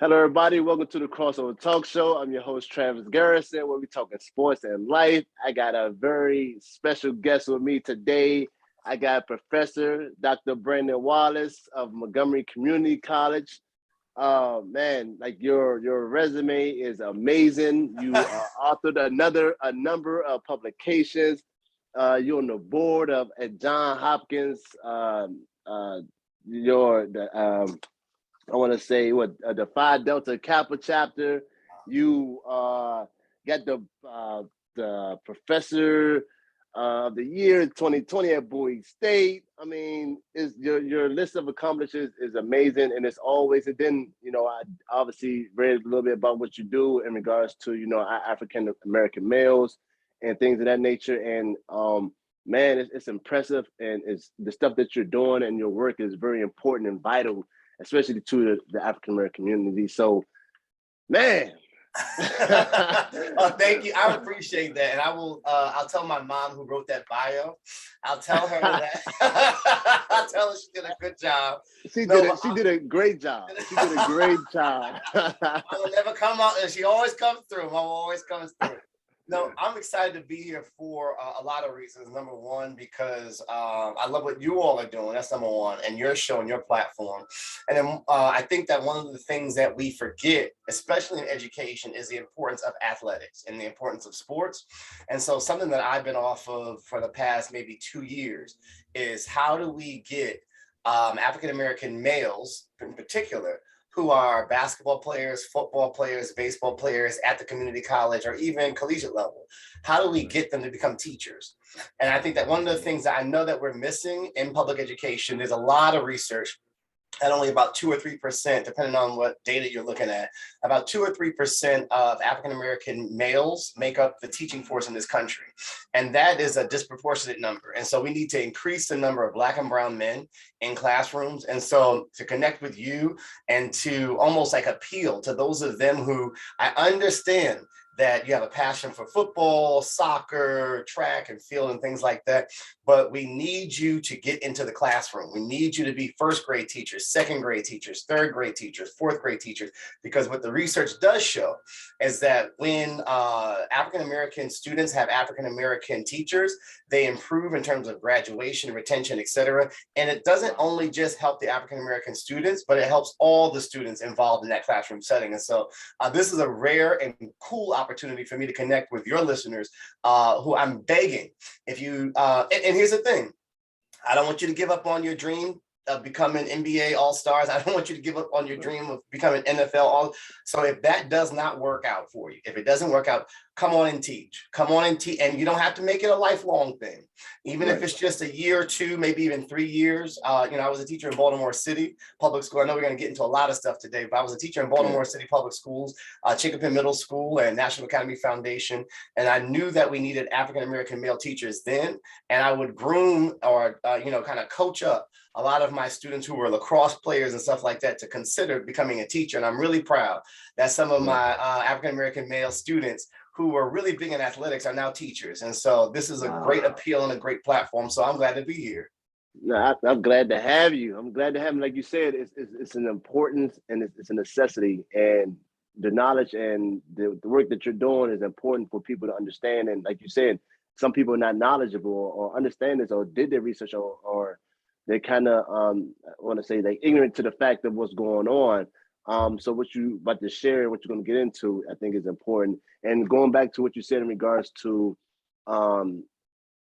Hello, everybody. Welcome to the Crossover Talk Show. I'm your host, Travis Garrison, where we're talking sports and life. I got a very special guest with me today. I got Professor Dr. Brandon Wallace of Montgomery Community College. Man, like your resume is amazing. You authored a number of publications. You're on the board of at John Hopkins. I want to say the Phi Delta Kappa chapter. You got the professor of the year 2020 at Bowie State. I mean, is your list of accomplishments is amazing, and it's always. And then I obviously read a little bit about what you do in regards to African American males and things of that nature. And man, it's impressive, and it's the stuff that you're doing, and your work is very important and vital, especially to the African American community. So, man. Oh, thank you. I appreciate that, and I will. I'll tell my mom who wrote that bio. I'll tell her that. I'll tell her she did a good job. She did a great job. She did a great job. I will never come out, and she always comes through. Mom always comes through. No, I'm excited to be here for a lot of reasons. Number one, because I love what you all are doing. That's number one, and your show and your platform. And then I think that one of the things that we forget, especially in education, is the importance of athletics and the importance of sports. And so something that I've been off of for the past maybe 2 years is how do we get African-American males in particular who are basketball players, football players, baseball players at the community college or even collegiate level. How do we get them to become teachers? And I think that one of the things that I know that we're missing in public education, there's a lot of research at only about 2 or 3%, depending on what data you're looking at, about 2 or 3% of African-American males make up the teaching force in this country. And that is a disproportionate number. And so we need to increase the number of Black and brown men in classrooms. And so to connect with you and to almost like appeal to those of them who I understand that you have a passion for football, soccer, track and field and things like that. But we need you to get into the classroom. We need you to be first grade teachers, second grade teachers, third grade teachers, fourth grade teachers, because what the research does show is that when African-American students have African-American teachers, they improve in terms of graduation, retention, et cetera. And it doesn't only just help the African-American students, but it helps all the students involved in that classroom setting. And so this is a rare and cool opportunity for me to connect with your listeners who I'm begging. If you, and here's the thing, I don't want you to give up on your dream of becoming NBA All-Stars. I don't want you to give up on your dream of becoming NFL All. So if that does not work out for you, if it doesn't work out, come on and teach. Come on and teach. And you don't have to make it a lifelong thing. Even if it's just a year or two, maybe even 3 years. I was a teacher in Baltimore City Public School. I know we're going to get into a lot of stuff today, but I was a teacher in Baltimore City Public Schools, Chickapin Middle School and National Academy Foundation. And I knew that we needed African-American male teachers then. And I would groom or, kind of coach up a lot of my students who were lacrosse players and stuff like that to consider becoming a teacher. And I'm really proud that some of my African-American male students who were really big in athletics are now teachers. And so this is a great appeal and a great platform. So I'm glad to be here. No, I'm glad to have you. I'm glad to have you. Like you said, it's an importance and it's a necessity. And the knowledge and the work that you're doing is important for people to understand. And like you said, some people are not knowledgeable or understand this or did their research or they kind of, I want to say, they ignorant to the fact of what's going on. So what you about to share, what you're going to get into, I think is important. And going back to what you said in regards to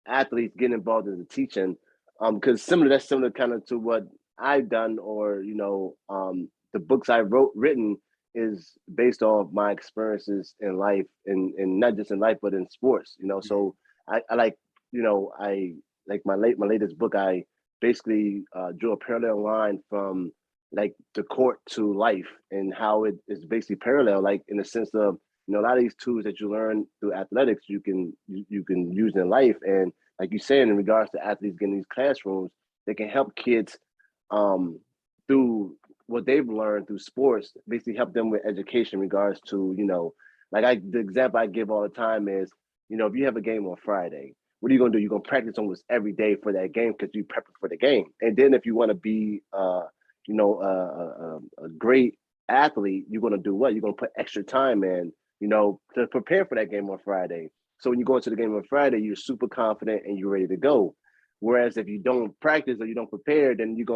athletes getting involved in the teaching, because that's similar kind of to what I've done, or the books I've written is based off my experiences in life, and not just in life but in sports. So I like I like my latest book. I basically drew a parallel line from like the court to life and how it is basically parallel, like in the sense of a lot of these tools that you learn through athletics you can use in life. And like you said, in regards to athletes getting these classrooms, they can help kids through what they've learned through sports, basically help them with education in regards to the example I give all the time is if you have a game on Friday, what are you going to do? You're going to practice almost every day for that game because you prep for the game. And then if you want to be, a great athlete, you're going to do what? You're going to put extra time in, to prepare for that game on Friday. So when you go into the game on Friday, you're super confident and you're ready to go. Whereas if you don't practice or you don't prepare, then you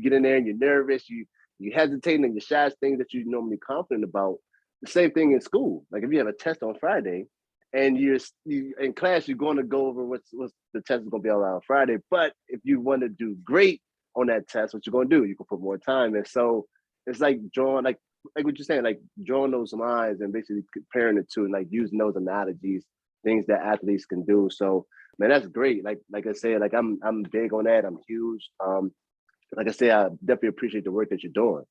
get in there and you're nervous, you hesitate and you shy things that you're normally confident about. The same thing in school. Like if you have a test on Friday and you in class, you're going to go over what's the test is going to be all on Friday. But if you want to do great on that test, what you're going to do, you can put more time. And so it's like drawing, like what you're saying, like drawing those lines and basically comparing it to, and like using those analogies, things that athletes can do. So man, that's great. Like I said, like I'm big on that. I'm huge. Like I say, I definitely appreciate the work that you're doing.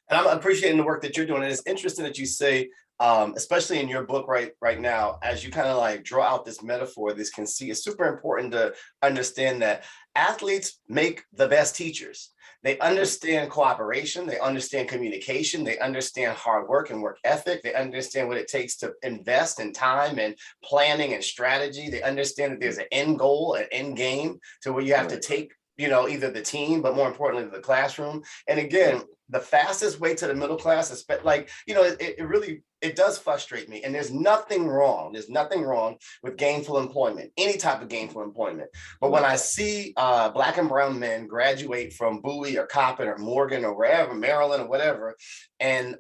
And I'm appreciating the work that you're doing. And it's interesting that you say, especially in your book right now, as you kind of like draw out this metaphor, this conceit, it's super important to understand that athletes make the best teachers. They understand cooperation, they understand communication, they understand hard work and work ethic, they understand what it takes to invest in time and planning and strategy. They understand that there's an end goal, an end game to where you have to take, either the team, but more importantly, the classroom. And again, the fastest way to the middle class is it really, it does frustrate me. And there's nothing wrong with gainful employment, any type of gainful employment. But when I see Black and brown men graduate from Bowie or Coppin or Morgan or wherever, Maryland or whatever, and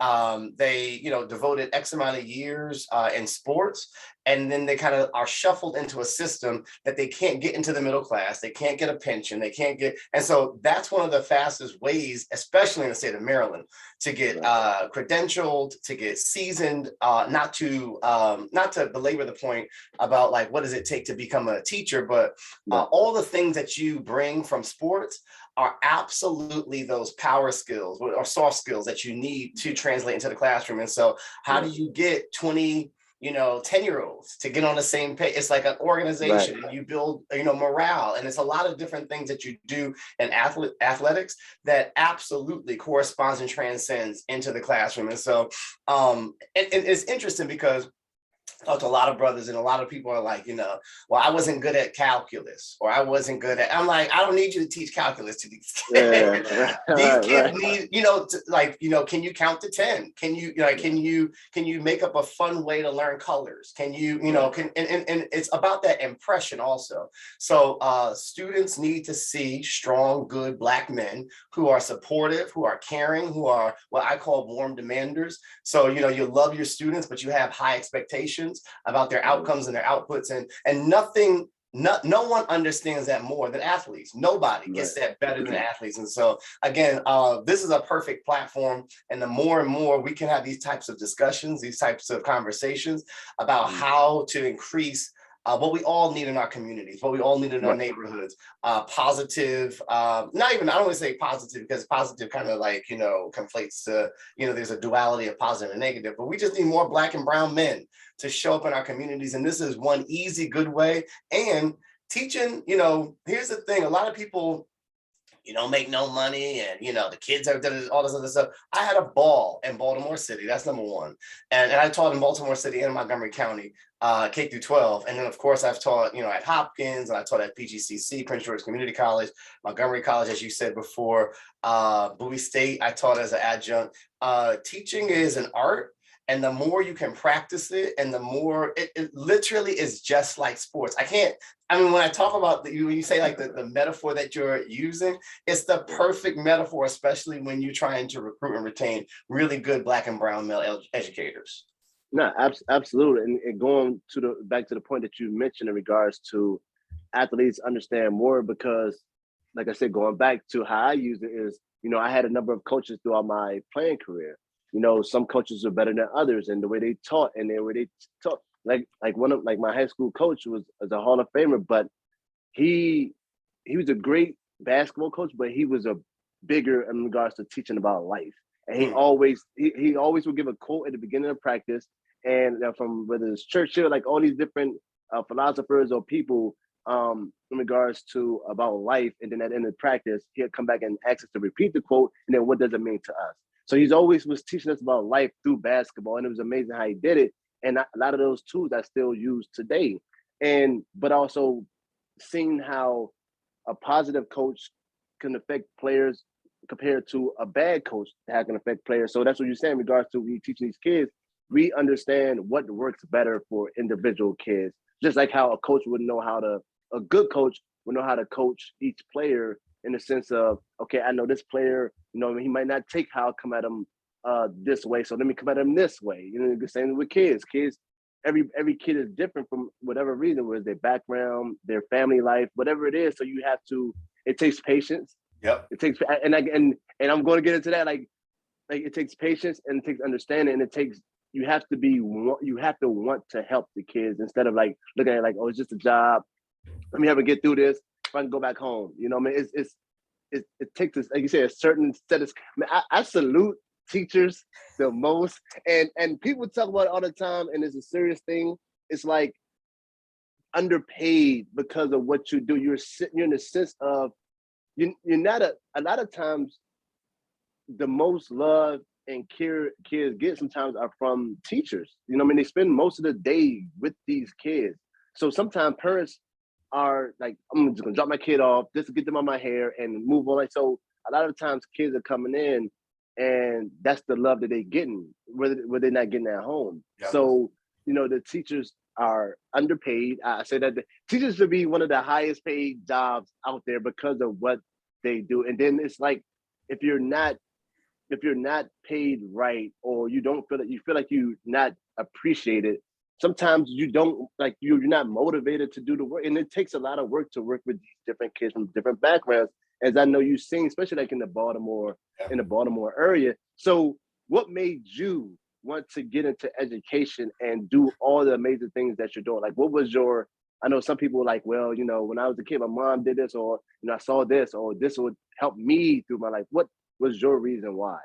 they, devoted X amount of years in sports, and then they kind of are shuffled into a system that they can't get into the middle class, they can't get a pension, they can't get, and so that's one of the fastest ways, especially in the state of Maryland, to get credentialed, to get seasoned, not to belabor the point about like what does it take to become a teacher, but all the things that you bring from sports are absolutely those power skills or soft skills that you need to translate into the classroom. And so how do you get 20 10-year-olds to get on the same page? It's like an organization, and you build morale, and it's a lot of different things that you do in athletics that absolutely corresponds and transcends into the classroom. And so and it's interesting because I talk to a lot of brothers, and a lot of people are like, well, I wasn't good at calculus, or I wasn't good at, I'm like, I don't need you to teach calculus to these kids. These kids need, can you count to 10? Can you, can you make up a fun way to learn colors? Can you, and it's about that impression also. So students need to see strong, good Black men who are supportive, who are caring, who are what I call warm demanders. So, you love your students, but you have high expectations about their outcomes and their outputs, and no one understands that more than athletes. Nobody gets that better than athletes. And so again, this is a perfect platform, and the more and more we can have these types of discussions, these types of conversations about how to increase what we all need in our communities, what we all need in our neighborhoods, positive, I don't want to say positive, because positive kind of like, conflates to, there's a duality of positive and negative, but we just need more Black and brown men to show up in our communities. And this is one easy, good way. And teaching, here's the thing, a lot of people, make no money, and the kids are all this other stuff. I had a ball in Baltimore City. That's number one. And I taught in Baltimore City and Montgomery County, K through 12. And then of course I've taught, at Hopkins, and I taught at PGCC, Prince George Community College, Montgomery College, as you said before, Bowie State, I taught as an adjunct. Teaching is an art. And the more you can practice it, and the more it literally is just like sports. When I talk about when you say like the metaphor that you're using, it's the perfect metaphor, especially when you're trying to recruit and retain really good Black and brown male educators. No, absolutely. And going back to the point that you mentioned in regards to athletes understand more, because like I said, going back to how I use it is, I had a number of coaches throughout my playing career. Some coaches are better than others, and the way they taught and the way they taught, like my high school coach was a Hall of Famer, but he was a great basketball coach, but he was a bigger in regards to teaching about life. And he always would give a quote at the beginning of practice, and from whether it's Churchill, like all these different philosophers or people in regards to about life, and then at the end of practice, he'll come back and ask us to repeat the quote, and then what does it mean to us? So he's always was teaching us about life through basketball, and it was amazing how he did it. And a lot of those tools I still use today. But also seeing how a positive coach can affect players compared to a bad coach that can affect players. So that's what you're saying in regards to we teaching these kids. We understand what works better for individual kids, just like how a coach would know how to, a good coach would know how to coach each player in the sense of, okay, I know this player, he might not take how I come at him this way, so let me come at him this way. The same with kids. Kids, every kid is different from whatever reason, whether their background, their family life, whatever it is. So you have to. It takes patience. Yep. It takes, and I'm going to get into that. Like it takes patience and it takes understanding, and it takes. You have to want to help the kids instead of like looking at it like, oh, it's just a job. Let me have to get through this. If I can go back home, I mean, it takes this, like you say, a certain set of. I mean, I salute teachers the most, and people talk about it all the time, and it's a serious thing. It's like underpaid because of what you do. You're in the sense of you're not a lot of times the most love and care kids get sometimes are from teachers. I mean, they spend most of the day with these kids. So sometimes parents are like, I'm just gonna drop my kid off, just to get them on my hair and move on. Like, so a lot of times kids are coming in and that's the love that they're getting, where they're not getting at home. Yeah. So, the teachers are underpaid. I say that the teachers should be one of the highest paid jobs out there because of what they do. And then it's like, if you're not paid right, or you feel like you're not appreciated, sometimes you don't like you're not motivated to do the work. And it takes a lot of work to work with these different kids from different backgrounds, as I know you've seen, especially like in the Baltimore area. So what made you want to get into education and do all the amazing things that you're doing? Like, what was I know some people were like, well, when I was a kid, my mom did this, or I saw this, or this would help me through my life. What was your reason why?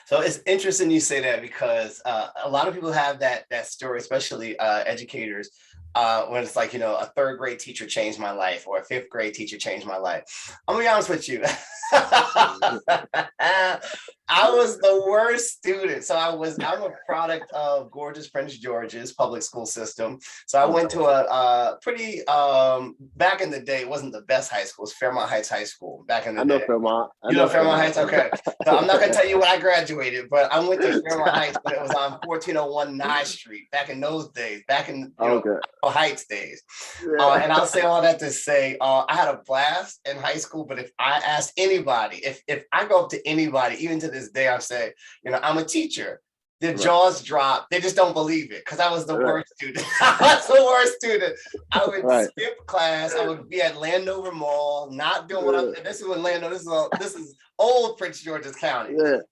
So it's interesting you say that, because a lot of people have that story, especially educators, when it's like, a third grade teacher changed my life, or a fifth grade teacher changed my life. I'm gonna be honest with you. I was the worst student. So I'm a product of gorgeous Prince George's public school system. So I went to a pretty, back in the day, it wasn't the best high school. It's Fairmont Heights High School back in the day. Fairmont. You know Fairmont Heights? Okay. So I'm not going to tell you when I graduated, but I went to Fairmont Heights, but it was on 1401 Nye Street back in those days, back in Heights days. Yeah. And I'll say all that to say, I had a blast in high school, but if I ask anybody, if I go up to anybody, even to this day, I say, I'm a teacher, their jaws drop. They just don't believe it, because I was the worst student. I was the worst student. I would skip class. I would be at Landover Mall, not doing what I'm. This is when Landover. This is old Prince George's County. There's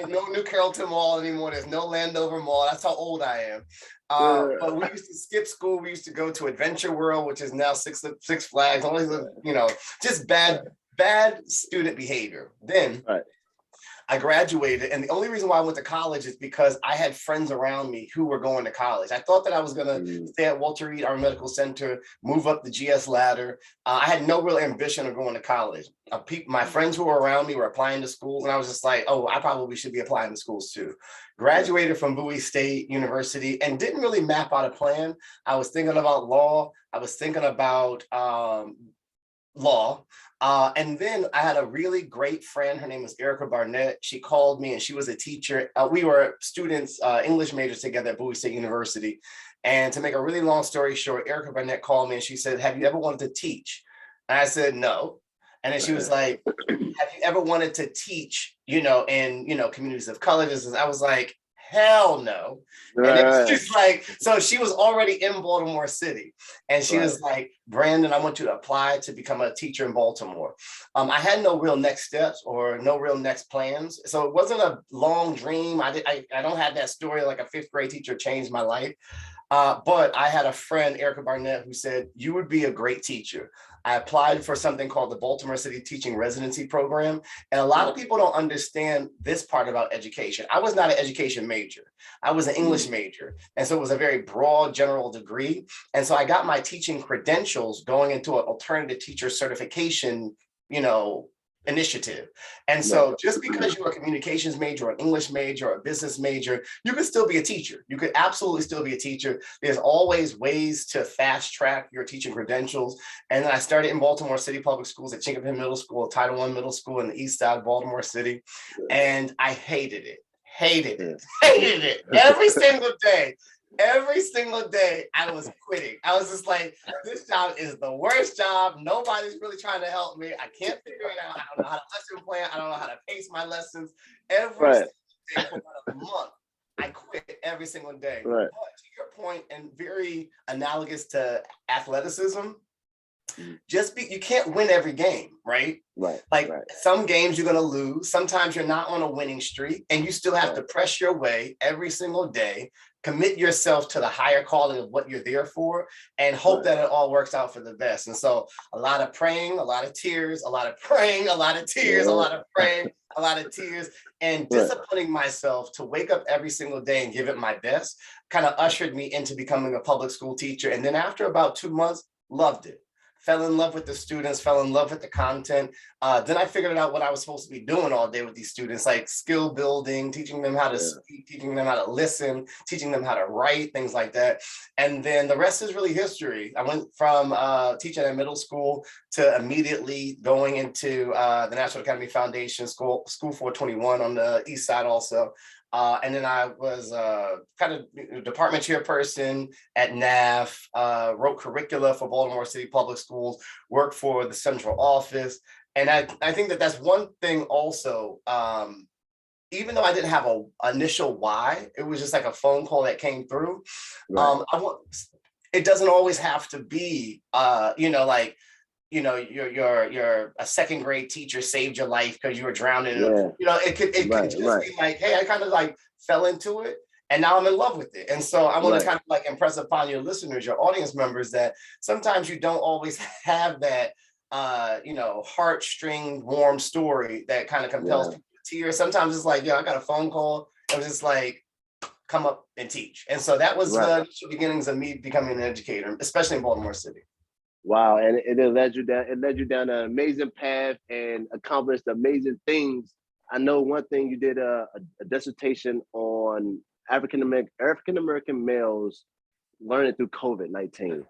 no New Carrollton Mall anymore. There's no Landover Mall. That's how old I am. But we used to skip school. We used to go to Adventure World, which is now Six Flags. Always, just bad student behavior. Then I graduated, and the only reason why I went to college is because I had friends around me who were going to college. I thought that I was going to stay at Walter Reed Army Medical Center, move up the GS ladder. I had no real ambition of going to college. My friends who were around me were applying to schools, and I was just like, oh, I probably should be applying to schools too. Graduated from Bowie State University and didn't really map out a plan. I was thinking about law. I was thinking about law. And then I had a really great friend. Her name was Erica Barnett. She called me, and she was a teacher. We were students, English majors together at Bowie State University. And to make a really long story short, Erica Barnett called me and she said, have you ever wanted to teach? And I said, no. And then she was like, have you ever wanted to teach, in, communities of color? I was like, hell no. And then she's like, so she was already in Baltimore City. And she was like, Brandon, I want you to apply to become a teacher in Baltimore. I had no real next steps or no real next plans. So it wasn't a long dream. I don't have that story like a fifth grade teacher changed my life. But I had a friend, Erica Barnett, who said, you would be a great teacher. I applied for something called the Baltimore City Teaching Residency Program. And a lot of people don't understand this part about education. I was not an education major. I was an English major. And so it was a very broad general degree. And so I got my teaching credentials going into an alternative teacher certification, initiative. And Right. so just because you're a communications major or an English major or a business major, you could still be a teacher. You could absolutely still be a teacher. There's always ways to fast track your teaching credentials. And then I started in Baltimore City Public Schools at Chincopen Middle School, Title I Middle School in the east side of Baltimore City. And I hated it, hated it, hated it every single day. Every single day I was quitting. I was just like, this job is the worst job. Nobody's really trying to help me. I can't figure it out. I don't know how to lesson plan. I don't know how to pace my lessons. Every single day for about a month, I quit every single day. Right. But to your point, and very analogous to athleticism, you can't win every game, right? Right. Like right. some games you're going to lose. Sometimes you're not on a winning streak and you still have to press your way every single day, commit yourself to the higher calling of what you're there for, and hope that it all works out for the best. And so a lot of praying, a lot of tears, a lot of praying, a lot of tears, a lot of praying, a lot of tears, and disciplining myself to wake up every single day and give it my best kind of ushered me into becoming a public school teacher. And then after about 2 months, loved it. Fell in love with the students, fell in love with the content. Then I figured out what I was supposed to be doing all day with these students, like skill building, teaching them how to speak, teaching them how to listen, teaching them how to write, things like that. And then the rest is really history. I went from teaching at middle school to immediately going into the National Academy Foundation School 421 on the east side also. And then I was kind of department chairperson at NAF, wrote curricula for Baltimore City Public Schools, worked for the central office. And I think that that's one thing also, even though I didn't have an initial why, it was just like a phone call that came through. Right. It doesn't always have to be, you're a second grade teacher saved your life because you were drowning. It could just be like, hey, I kind of like fell into it and now I'm in love with it. And so I want to kind of like impress upon your listeners, your audience members, that sometimes you don't always have that, heartstring warm story that kind of compels people to tears. Sometimes it's like, I got a phone call. It was just like, come up and teach. And so that was the beginnings of me becoming an educator, especially in Baltimore City. Wow, and it led you down. It led you down an amazing path and accomplished amazing things. I know one thing you did a dissertation on African American males learning through COVID-19.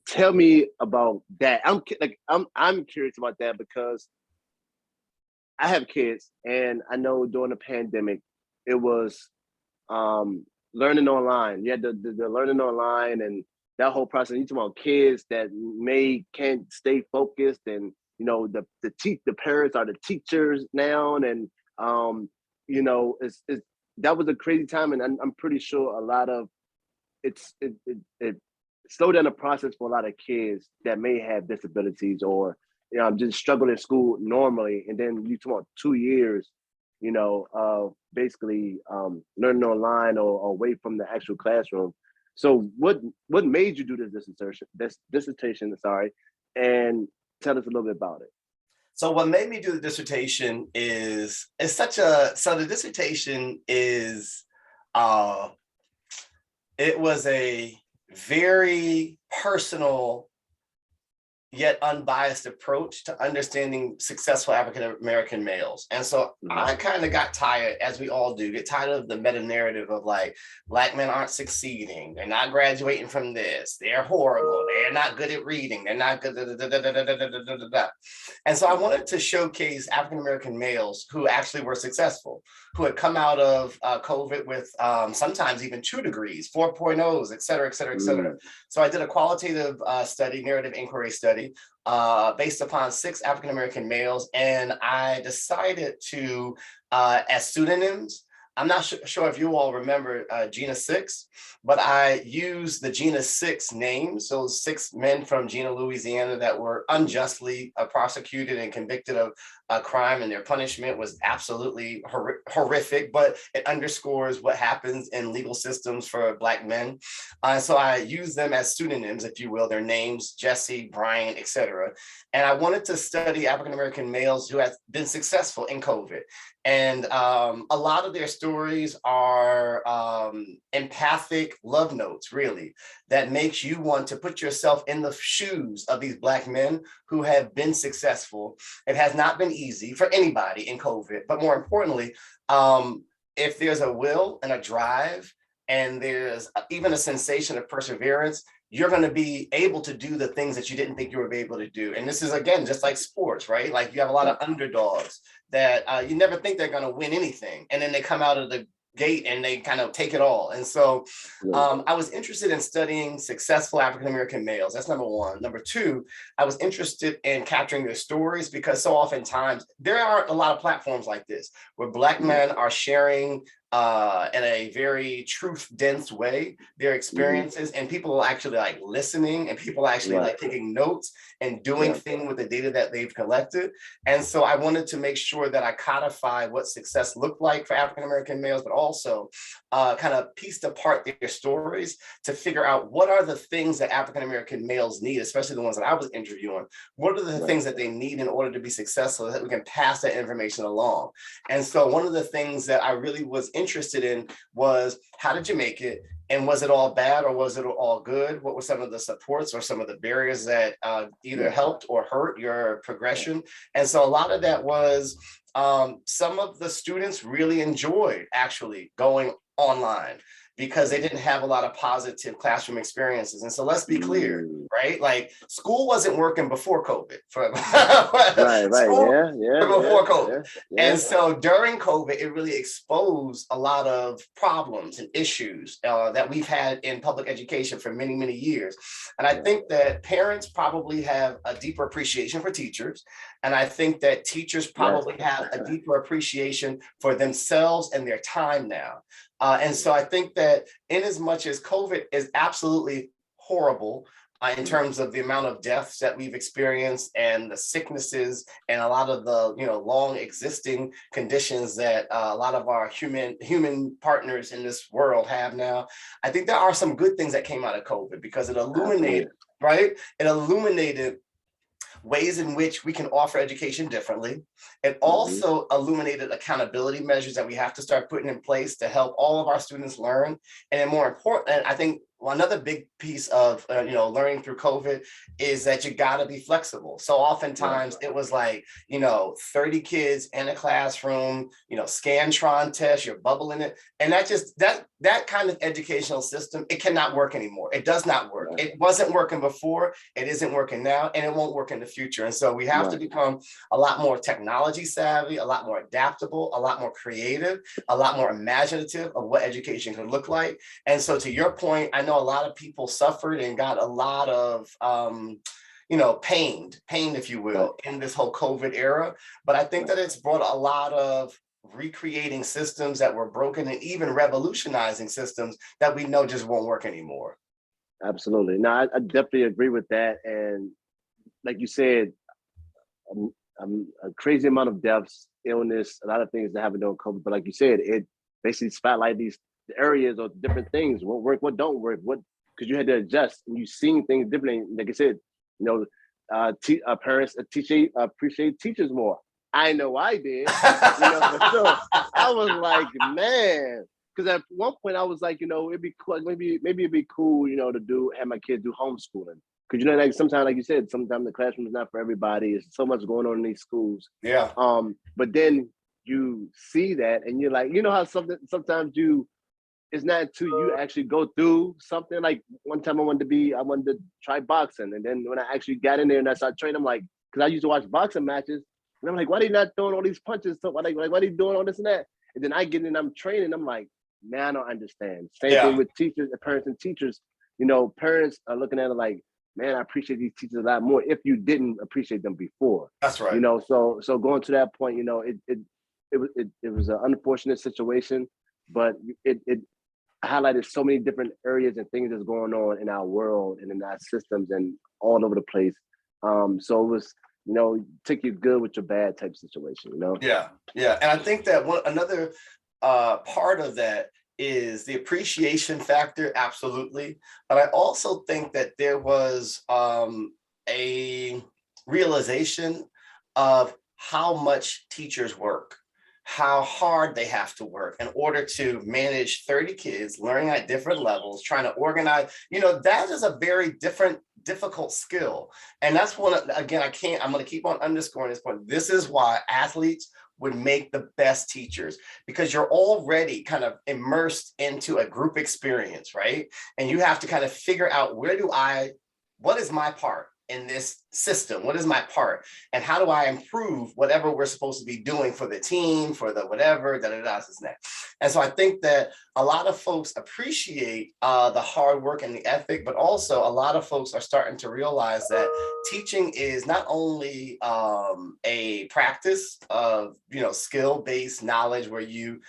Tell me about that. I'm curious about that because I have kids, and I know during the pandemic, it was learning online. You had the learning online and that whole process. You talking about kids that can't stay focused, and the parents are the teachers now, and it's that was a crazy time, and I'm pretty sure a lot of it slowed down the process for a lot of kids that may have disabilities or just struggle in school normally, and then you talk about 2 years, of basically learning online or away from the actual classroom. So what made you do this dissertation, and tell us a little bit about it. So what made me do the dissertation is the dissertation is it was a very personal yet unbiased approach to understanding successful African-American males. And so I kind of got tired, as we all do, get tired of the meta narrative of like, Black men aren't succeeding. They're not graduating from this. They're horrible. They're not good at reading. They're not good. And so I wanted to showcase African-American males who actually were successful, who had come out of COVID with sometimes even 2 degrees, 4.0s, et cetera, et cetera, et cetera. So I did a qualitative study, narrative inquiry study, based upon 6 African-American males. And I decided to, as pseudonyms, I'm not sure if you all remember Gina 6, but I used the Gina 6 names, those 6 men from Gina, Louisiana, that were unjustly prosecuted and convicted of a crime, and their punishment was absolutely horrific, but it underscores what happens in legal systems for Black men. So I use them as pseudonyms, if you will, their names, Jesse, Brian, etc. And I wanted to study African-American males who have been successful in COVID. And a lot of their stories are empathic love notes, really, that makes you want to put yourself in the shoes of these Black men who have been successful. It has not been easy for anybody in COVID, but more importantly, if there's a will and a drive, and there's even a sensation of perseverance, you're going to be able to do the things that you didn't think you would be able to do. And this is, again, just like sports, right? Like you have a lot of underdogs that you never think they're going to win anything. And then they come out of the gate and they kind of take it all. And so I was interested in studying successful African-American males. That's number one. Number two, I was interested in capturing their stories, because so oftentimes there aren't a lot of platforms like this where Black men are sharing in a very truth-dense way their experiences, and people are actually like listening, and people are actually like taking notes and doing things with the data that they've collected. And so I wanted to make sure that I codify what success looked like for African-American males, but also kind of pieced apart their stories to figure out what are the things that African-American males need, especially the ones that I was interviewing. What are the things that they need in order to be successful, so that we can pass that information along? And so one of the things that I really was interested in was, how did you make it? And was it all bad or was it all good? What were some of the supports or some of the barriers that either helped or hurt your progression? And so a lot of that was some of the students really enjoyed actually going online, because they didn't have a lot of positive classroom experiences. And so let's be clear, right? Like school wasn't working before COVID. Before COVID. And so during COVID, it really exposed a lot of problems and issues that we've had in public education for many, many years. And I think that parents probably have a deeper appreciation for teachers. And I think that teachers probably have a deeper appreciation for themselves and their time now. And so I think that in as much as COVID is absolutely horrible in terms of the amount of deaths that we've experienced and the sicknesses and a lot of the long existing conditions that a lot of our human partners in this world have now, I think there are some good things that came out of COVID, because it illuminated, right? It illuminated ways in which we can offer education differently. It also illuminated accountability measures that we have to start putting in place to help all of our students learn. And then more important, I think another big piece of learning through COVID is that you got to be flexible. So oftentimes it was like 30 kids in a classroom, Scantron test, you're bubbling it, and that kind of educational system, it cannot work anymore. It does not work. It wasn't working before, it isn't working now, and it won't work in the future. And so we have to become a lot more technology savvy, a lot more adaptable, a lot more creative, a lot more imaginative of what education can look like. And so to your point, I know a lot of people suffered and got a lot of pained, if you will, in this whole COVID era. But I think that it's brought a lot of recreating systems that were broken, and even revolutionizing systems that we know just won't work anymore. Absolutely. No, I definitely agree with that. And like you said, a crazy amount of deaths, illness, a lot of things that happen during COVID. But like you said, it basically spotlight these areas or different things, what work, what don't work, because you had to adjust, and you seen things differently. Like I said, parents appreciate teachers more. I know I did, for sure. I was like, man, because at one point I was like, it'd be cool, maybe it'd be cool, to have my kids do homeschooling. Because like sometimes, like you said, sometimes the classroom is not for everybody. There's so much going on in these schools. Yeah. But then you see that, and you're like, how sometimes it's not until you actually go through something. Like one time I wanted to try boxing. And then when I actually got in there and I started training, I'm like, because I used to watch boxing matches, and I'm like, why are they not throwing all these punches? So why are they doing all this and that? And then I get in, I'm training, I'm like, man, I don't understand. Same thing with teachers, parents and teachers. Parents are looking at it like, man, I appreciate these teachers a lot more if you didn't appreciate them before. That's right. So going to that point, it was an unfortunate situation, but it highlighted so many different areas and things that's going on in our world and in our systems and all over the place. So it was, take your good with your bad type situation, Yeah. And I think that another part of that is the appreciation factor, absolutely. But I also think that there was a realization of how much teachers work, how hard they have to work in order to manage 30 kids learning at different levels, trying to organize, that is a very different difficult skill. And that's again, I'm going to keep on underscoring this point. This is why athletes would make the best teachers, because you're already kind of immersed into a group experience, right? And you have to kind of figure out, what is my part in this system? What is my part? And how do I improve whatever we're supposed to be doing for the team, for the whatever, this next. And so I think that a lot of folks appreciate the hard work and the ethic, but also a lot of folks are starting to realize that teaching is not only a practice of, skill-based knowledge where you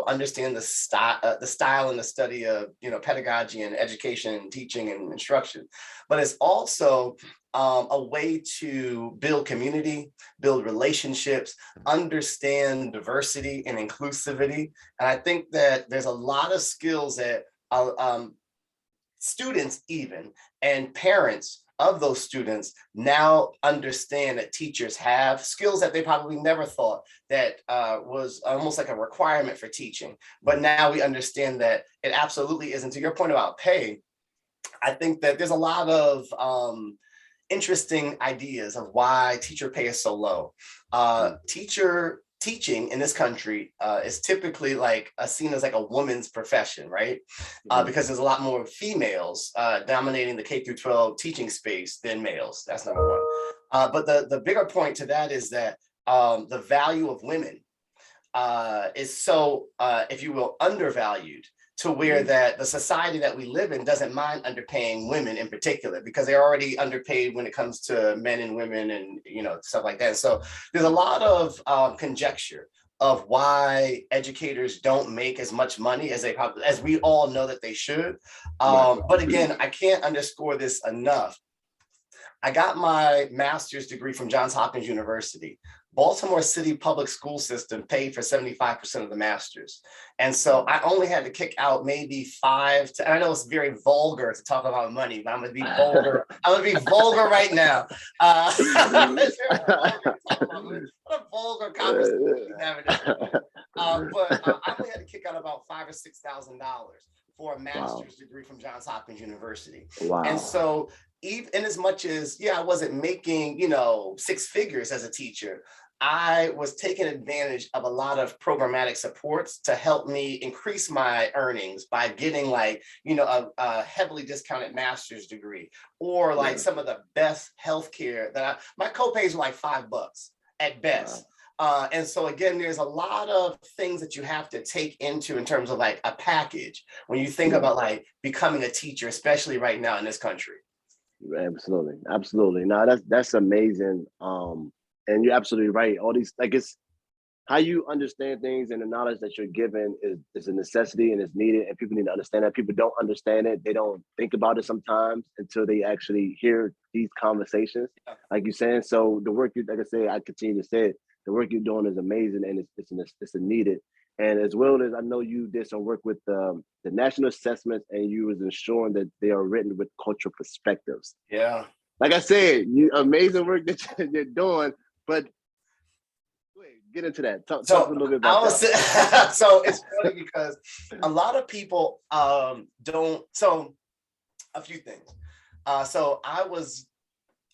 understand the style and the study of, pedagogy and education and teaching and instruction, but it's also a way to build community, build relationships, understand diversity and inclusivity. And I think that there's a lot of skills that students even and parents of those students now understand that teachers have skills that they probably never thought that was almost like a requirement for teaching. But now we understand that it absolutely isn't. To your point about pay, I think that there's a lot of interesting ideas of why teacher pay is so low. Teaching in this country is typically seen as like a woman's profession, right? Because there's a lot more females dominating the K through 12 teaching space than males. That's number one. But the bigger point to that is that the value of women is so, if you will, undervalued, to where that the society that we live in doesn't mind underpaying women in particular, because they're already underpaid when it comes to men and women and, stuff like that. So there's a lot of conjecture of why educators don't make as much money as as we all know that they should. But again, I can't underscore this enough. I got my master's degree from Johns Hopkins University. Baltimore City public school system paid for 75% of the masters. And so I only had to kick out maybe and I know it's very vulgar to talk about money, but I'm going to be vulgar. I'm going to be vulgar right now. It's very vulgar to talk about money. What a vulgar conversation having this. But I only had to kick out about $5,000 or $6,000 for a master's degree from Johns Hopkins University. Wow. And so even in as much as, I wasn't making, six figures as a teacher, I was taking advantage of a lot of programmatic supports to help me increase my earnings by getting a heavily discounted master's degree, or some of the best healthcare that my copays were like $5 at best. Wow. And so again, there's a lot of things that you have to take into in terms of a package when you think about becoming a teacher, especially right now in this country. Absolutely. No, that's amazing. And you're absolutely right. All these, it's how you understand things, and the knowledge that you're given is a necessity and is needed. And people need to understand that. People don't understand it. They don't think about it sometimes until they actually hear these conversations, like you're saying. So the work I continue to say it, the work you're doing is amazing, and it's needed. And as well as I know you did some work with the national assessments, and you was ensuring that they are written with cultural perspectives. Yeah. Like I said, amazing work that you're doing, but get into that. Talk a little bit about that. So it's funny because a lot of people don't. So a few things. So I was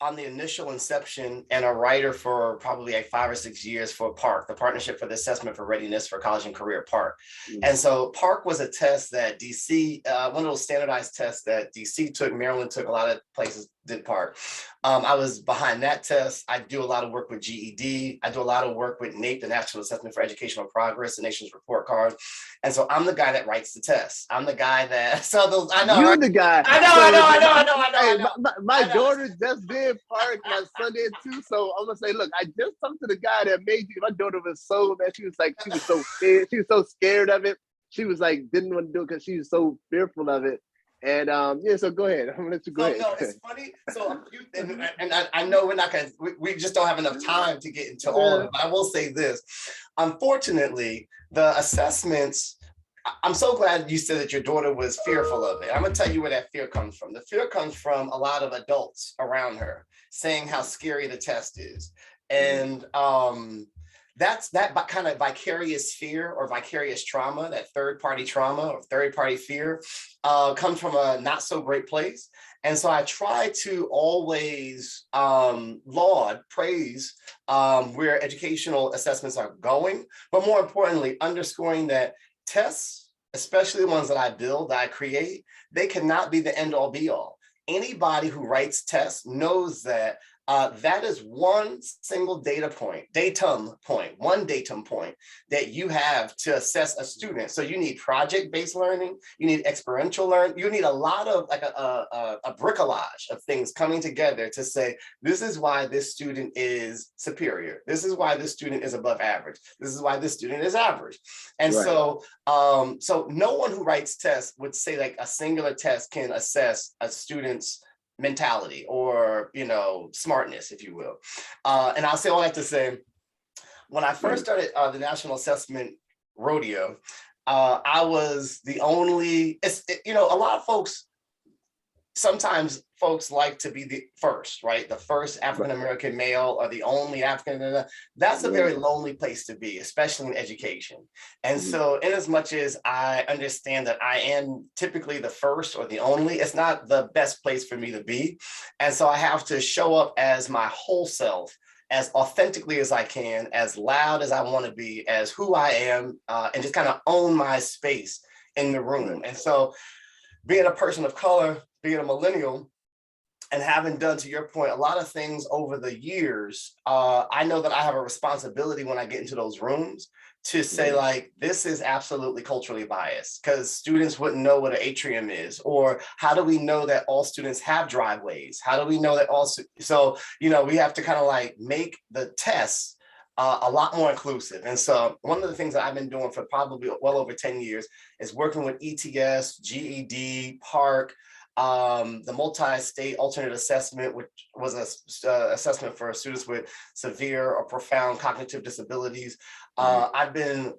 on the initial inception and a writer for probably 5 or 6 years for PARC, the Partnership for the Assessment for Readiness for College and Career, PARC. And so PARC was a test that DC, one of those standardized tests that DC took, Maryland took, a lot of places did PARC. I was behind that test. I do a lot of work with GED. I do a lot of work with NAEP, the National Assessment for Educational Progress, the nation's report card. And so I'm the guy that writes the test. I'm the guy that, I know. You're the guy. I know. My daughter just did PARC, my son did too. So I'm gonna say, look, I just talked to the guy that made you. My daughter was so bad. She was so scared. She was so scared of it. She was didn't want to do it because she was so fearful of it. And so go ahead. I'm gonna let you go ahead. No, it's funny. So I know we're not gonna. We just don't have enough time to get into all of it. But I will say this: unfortunately, the assessments. I'm so glad you said that your daughter was fearful of it. I'm gonna tell you where that fear comes from. The fear comes from a lot of adults around her saying how scary the test is, and that's that kind of vicarious fear or vicarious trauma, that third party trauma or third party fear, comes from a not so great place. And so I try to always laud, praise where educational assessments are going, but more importantly, underscoring that tests, especially the ones that I build, that I create, they cannot be the end all be all. Anybody who writes tests knows that that is one single one datum point that you have to assess a student. So you need project-based learning, you need experiential learning, you need a lot of like a bricolage of things coming together to say, this is why this student is superior. This is why this student is above average. This is why this student is average. And Right. so no one who writes tests would say like a singular test can assess a student's mentality or, you know, smartness, if you will. And I'll say all that to say, when I first started the National Assessment Rodeo, I was the only, you know, a lot of folks, sometimes folks like to be the first, right? The first African-American male or the only African, that's a very lonely place to be, especially in education. And so in as much as I understand that I am typically the first or the only, it's not the best place for me to be. And so I have to show up as my whole self, as authentically as I can, as loud as I want to be, as who I am, and just kind of own my space in the room. And so being a person of color, being a millennial, and having done, to your point, a lot of things over the years, I know that I have a responsibility when I get into those rooms to say like, this is absolutely culturally biased, because students wouldn't know what an atrium is, or how do we know that all students have driveways? How do we know that all, so, you know, we have to kind of like make the tests a lot more inclusive. And so one of the things that I've been doing for probably well over 10 years is working with ETS, GED, PARC, the multi-state alternate assessment, which was a assessment for students with severe or profound cognitive disabilities. I've been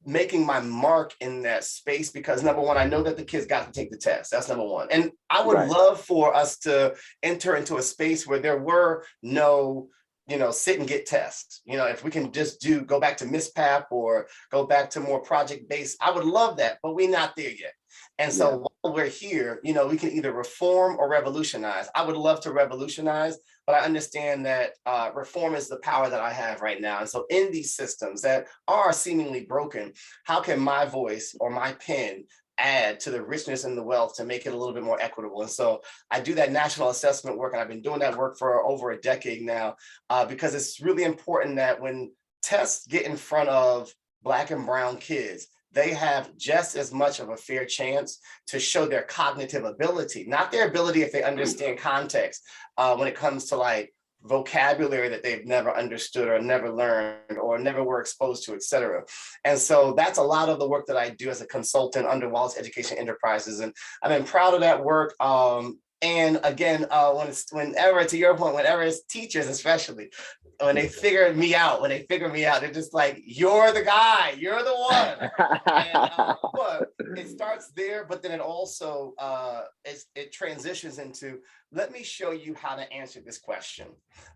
making my mark in that space because, number one, I know that the kids got to take the test. That's number one. And I would love for us to enter into a space where there were no, you know, sit and get tests. You know, if we can just go back to MISPAP or go back to more project-based, I would love that, but we're not there yet. And so while we're here, you know, we can either reform or revolutionize. I would love to revolutionize, but I understand that reform is the power that I have right now. And so in these systems that are seemingly broken, how can my voice or my pen add to the richness and the wealth to make it a little bit more equitable? And so I do that national assessment work, and I've been doing that work for over a decade now, because it's really important that when tests get in front of Black and brown kids, they have just as much of a fair chance to show their cognitive ability, not their ability if they understand context, when it comes to like vocabulary that they've never understood or never learned or never were exposed to, et cetera. And so that's a lot of the work that I do as a consultant under Wallace Education Enterprises. And I've been proud of that work. And again, whenever, to your point, whenever it's teachers, especially, when they figure me out, they're just like, you're the guy, you're the one. And, but it starts there, but then it also, it transitions into, let me show you how to answer this question.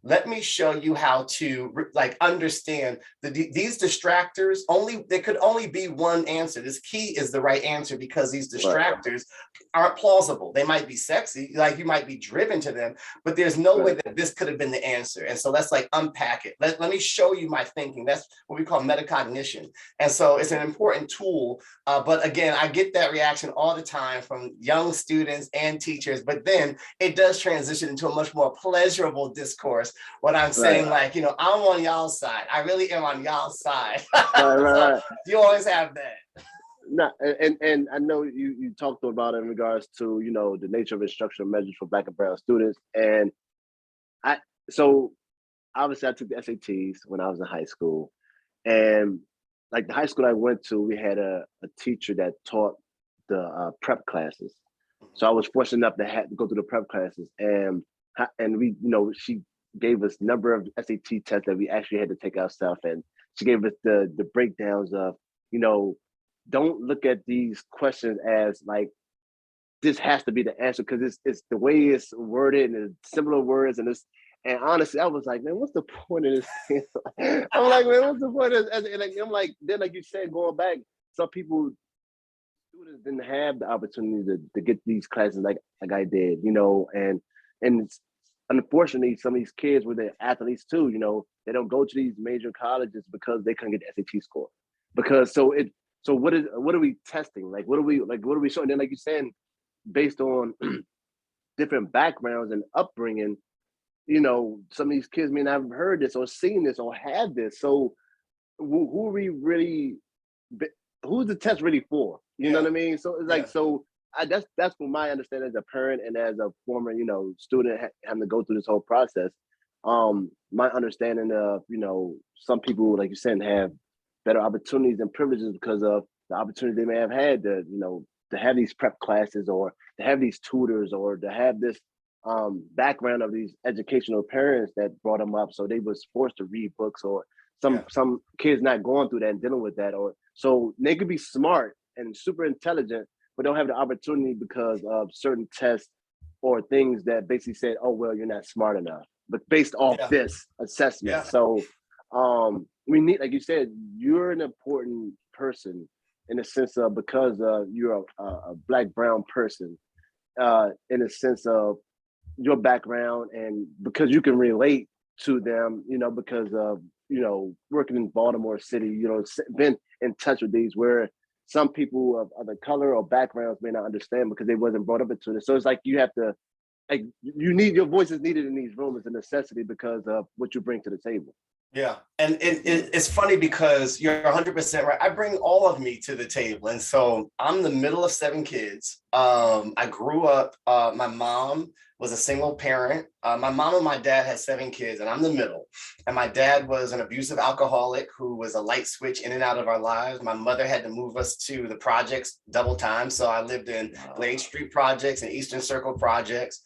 Let me show you how to like understand these distractors, there could only be one answer. This key is the right answer because these distractors aren't plausible. They might be sexy, like you might be driven to them, but there's no way that this could have been the answer. And so let's like unpack it. Let me show you my thinking. That's what we call metacognition. And so it's an important tool. But again, I get that reaction all the time from young students and teachers, but then it does transition into a much more pleasurable discourse when I'm saying like, you know, I'm on y'all's side. I really am on y'all's side. So you always have that. No, and I know you talked about it in regards to, you know, the nature of instructional measures for Black and brown students. And so obviously I took the SATs when I was in high school, and like the high school I went to, we had a teacher that taught the prep classes. So I was fortunate enough to have to go through the prep classes, and we, you know, she gave us a number of SAT tests that we actually had to take ourselves, and she gave us the breakdowns of, you know, don't look at these questions as like this has to be the answer, because it's the way it's worded and it's similar words, and And honestly, I was like, man, what's the point of this? I'm like, man, what's the point of this? And I'm like, then like you said, going back, some people, students didn't have the opportunity to get these classes like I did, and it's, unfortunately, some of these kids were the athletes too. They don't go to these major colleges because they couldn't get the SAT score. Because so what are we testing? What are we showing? Then like you're saying, based on different backgrounds and upbringing, some of these kids may not have heard this or seen this or had this. So who are we really? Who's the test really for? You know Yeah. what I mean? So it's like Yeah. so. That's from my understanding as a parent and as a former student having to go through this whole process. My understanding of some people like you said have better opportunities and privileges because of the opportunity they may have had to have these prep classes or to have these tutors or to have this background of these educational parents that brought them up, so they was forced to read books, or Yeah. some kids not going through that and dealing with that, or so they could be smart and super intelligent but don't have the opportunity because of certain tests or things that basically said, oh well, you're not smart enough, but based off Yeah. this assessment. Yeah. So we need, like you said, you're an important person in the sense of, because you're a black brown person, in a sense of your background, and because you can relate to them, because of working in Baltimore City, been in touch with these where some people of other color or backgrounds may not understand because they wasn't brought up into it. So it's like you have to, like, you need, your voice is needed in these rooms. It's a necessity because of what you bring to the table. Yeah. And it's funny because you're 100% right. I bring all of me to the table. And so I'm the middle of 7 kids. I grew up, my mom was a single parent. My mom and my dad had 7 kids, and I'm the middle. And my dad was an abusive alcoholic who was a light switch in and out of our lives. My mother had to move us to the projects double time. So I lived in Glade Street projects and Eastern Circle projects,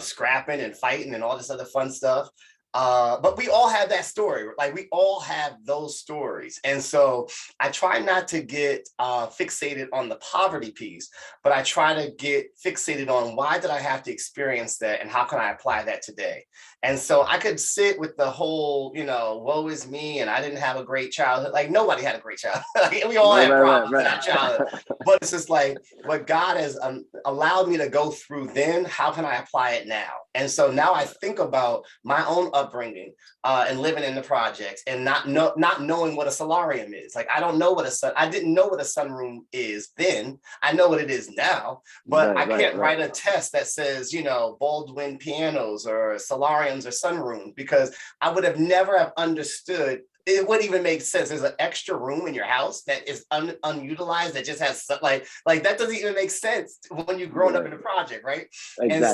scrapping and fighting and all this other fun stuff. But we all have that story. Like, we all have those stories. And so I try not to get fixated on the poverty piece, but I try to get fixated on, why did I have to experience that and how can I apply that today? And so I could sit with the whole, woe is me and I didn't have a great childhood. Like, nobody had a great childhood. Like, we all had problems in our childhood. But it's just like, what God has allowed me to go through then, how can I apply it now? And so now I think about my own upbringing and living in the projects and not knowing what a solarium is. Like, I didn't know what a sunroom is then. I know what it is now, but I can't write a test that says, Baldwin pianos or solariums or sunrooms, because I would have never have understood. It wouldn't even make sense. There's an extra room in your house that is unutilized, that just has like that doesn't even make sense when you're growing up in a project, right? Exactly. And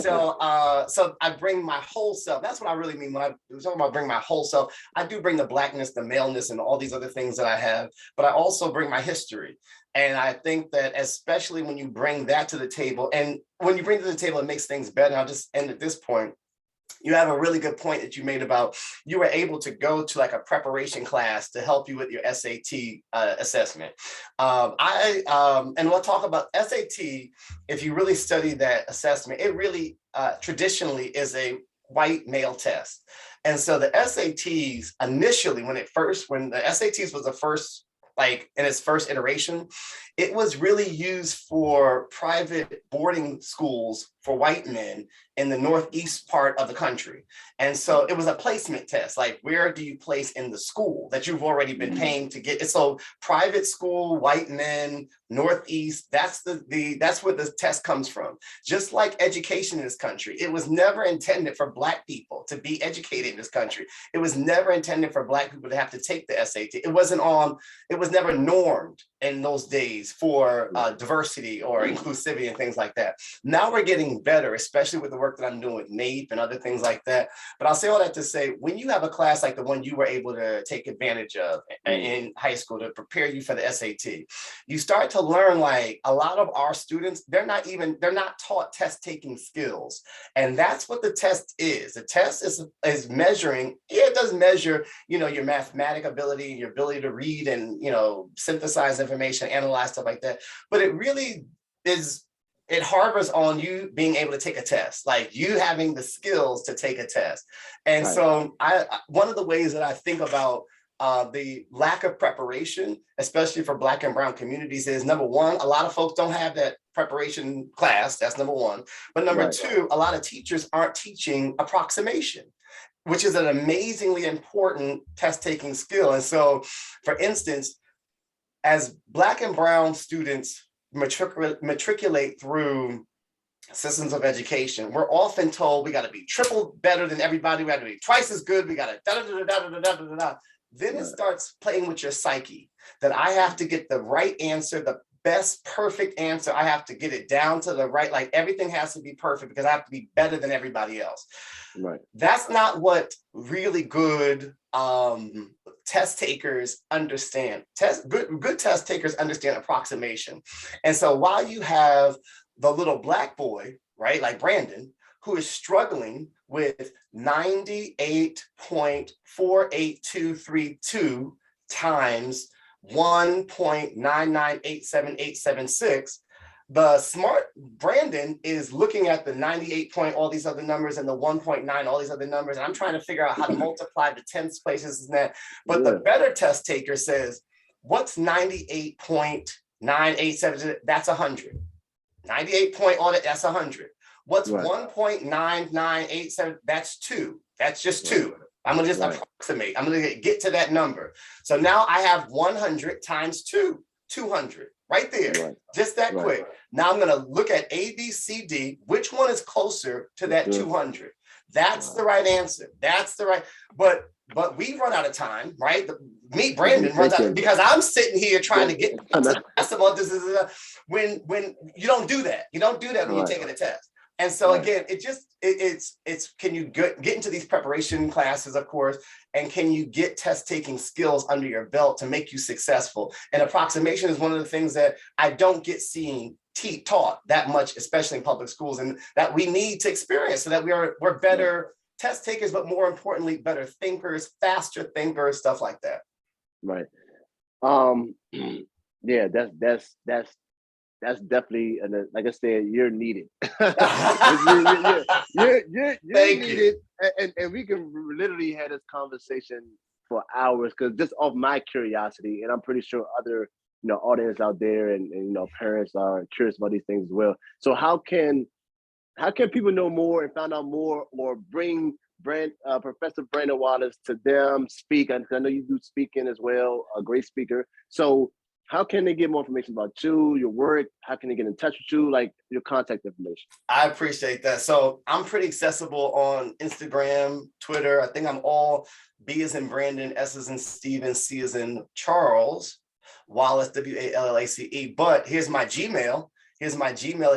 so I bring my whole self. That's what I really mean when I talk about bring my whole self. I do bring the blackness, the maleness, and all these other things that I have, but I also bring my history. And I think that especially when you bring that to the table, and when you bring it to the table, it makes things better. And I'll just end at this point. You have a really good point that you made about, you were able to go to like a preparation class to help you with your SAT assessment. And we'll talk about SAT. If you really study that assessment, it really traditionally is a white male test. And so the SATs initially, when the SATs was the first, like in its first iteration, it was really used for private boarding schools for white men in the northeast part of the country. And so it was a placement test, like, where do you place in the school that you've already been paying to get? So private school, white men, northeast, that's where the test comes from. Just like education in this country, it was never intended for Black people to be educated in this country. It was never intended for Black people to have to take the SAT. It was never normed in those days for diversity or inclusivity and things like that. Now we're getting better, especially with the work that I'm doing with NAEP and other things like that. But I'll say all that to say, when you have a class like the one you were able to take advantage of in high school to prepare you for the SAT, you start to learn, like, a lot of our students, they're not taught test taking skills. And that's what the test is. The test is measuring, it does measure, your mathematic ability, your ability to read and, synthesize information, analyze stuff like that. But it really is it harbors on you being able to take a test, like you having the skills to take a test. And so one of the ways that I think about the lack of preparation, especially for Black and brown communities, is number one, a lot of folks don't have that preparation class. That's number one. But number two, a lot of teachers aren't teaching approximation, which is an amazingly important test taking skill. And so, for instance, as Black and brown students matriculate through systems of education, we're often told we got to be triple better than everybody. We got to be twice as good. We got to da da da da da da da da. Then it starts playing with your psyche that I have to get the right answer, the best perfect answer. I have to get it down to the right, like everything has to be perfect because I have to be better than everybody else. Right. That's not what really good test takers understand. Good test takers understand approximation. And so while you have the little Black boy, right, like Brandon, who is struggling with 98.48232 times 1.9987876, the smart Brandon is looking at the 98 point, all these other numbers, and the 1.9, all these other numbers. And I'm trying to figure out how to multiply the tenths places and that. But the better test taker says, what's 98.987? That's 100. 98 point, all that, that's 100. What's 1.9987? That's 2. That's just 2. I'm gonna just approximate. I'm gonna get to that number. So now I have 100 times 2, 200, right there, just that quick. Now I'm gonna look at A, B, C, D. Which one is closer to that 200? That's the right answer. That's the right. But we run out of time, right? Me, Brandon, runs out because I'm sitting here trying to get when you don't do that. You don't do that when you're taking a test. And so again, it's can you get into these preparation classes, of course, and can you get test taking skills under your belt to make you successful? And approximation is one of the things that I don't get taught that much, especially in public schools, and that we need to experience so that we're better test takers, but more importantly, better thinkers, faster thinkers, stuff like that. Right. Yeah, that's definitely, like I said, you're needed. You're needed, and we can literally have this conversation for hours because just off my curiosity, and I'm pretty sure other audience out there and parents are curious about these things as well. So how can people know more and find out more, or bring Professor Brandon Wallace to them, speak? I know you do speaking as well, a great speaker. So how can they get more information about you, your work? How can they get in touch with you, like your contact information? I appreciate that. So I'm pretty accessible on Instagram, Twitter. I think I'm all B as in Brandon, S as in Stephen, C as in Charles, Wallace, Wallace. But here's my Gmail. If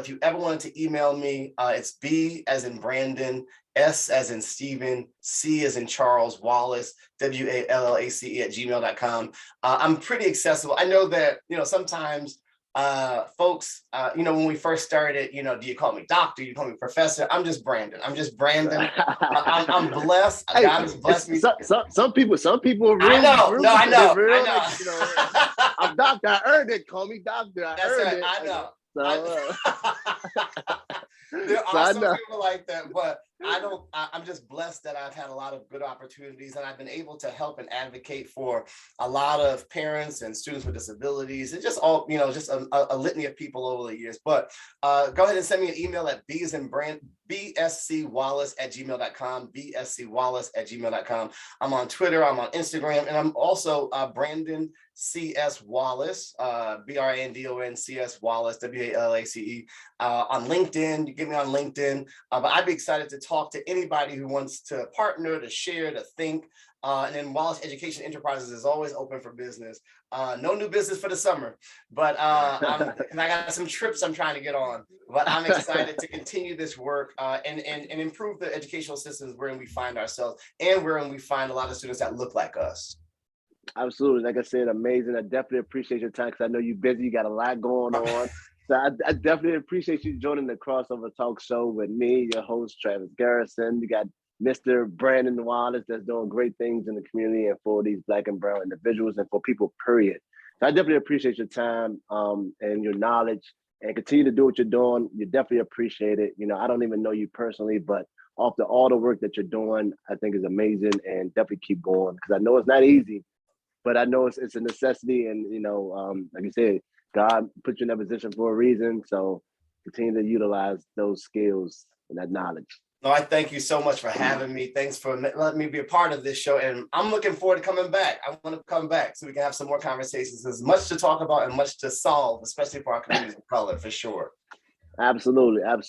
you ever wanted to email me, it's B as in Brandon, S as in Stephen, C as in Charles, Wallace, Wallace @gmail.com. I'm pretty accessible. I know that, sometimes folks, when we first started, do you call me doctor? You call me professor? I'm just Brandon. I'm I'm blessed. Hey, God has blessed me. Some people are real. I know. Like, I'm doctor. I earned it. Call me doctor. That's right. I know. There are some people like that, but I'm just blessed that I've had a lot of good opportunities, and I've been able to help and advocate for a lot of parents and students with disabilities, and just all, just a litany of people over the years. But go ahead and send me an email at bscwallace@gmail.com, bscwallace@gmail.com. I'm on Twitter, I'm on Instagram, and I'm also Brandon C.S. Wallace, BRANDON C.S. Wallace, WALACE, on LinkedIn. You get me on LinkedIn, but I'd be excited to talk to anybody who wants to partner, to share, to think. And then Wallace Education Enterprises is always open for business. No new business for the summer, but I got some trips I'm trying to get on. But I'm excited to continue this work and improve the educational systems wherein we find ourselves, and wherein we find a lot of students that look like us. Absolutely. Like I said, amazing. I definitely appreciate your time because I know you're busy. You got a lot going on. So I definitely appreciate you joining the Crossover Talk Show with me, your host, Travis Garrison. You got Mr. Brandon Wallace that's doing great things in the community and for these Black and brown individuals and for people, period. So I definitely appreciate your time and your knowledge. and continue to do what you're doing. You definitely appreciate it. You know, I don't even know you personally, but after all the work that you're doing, I think is amazing, and definitely keep going because I know it's not easy, but I know it's a necessity. And, you know, like you said, God put you in that position for a reason. So continue to utilize those skills and that knowledge. No, I thank you so much for having me. Thanks for letting me be a part of this show. And I'm looking forward to coming back. I want to come back so we can have some more conversations. There's much to talk about and much to solve, especially for our communities of color, for sure. Absolutely. Absolutely.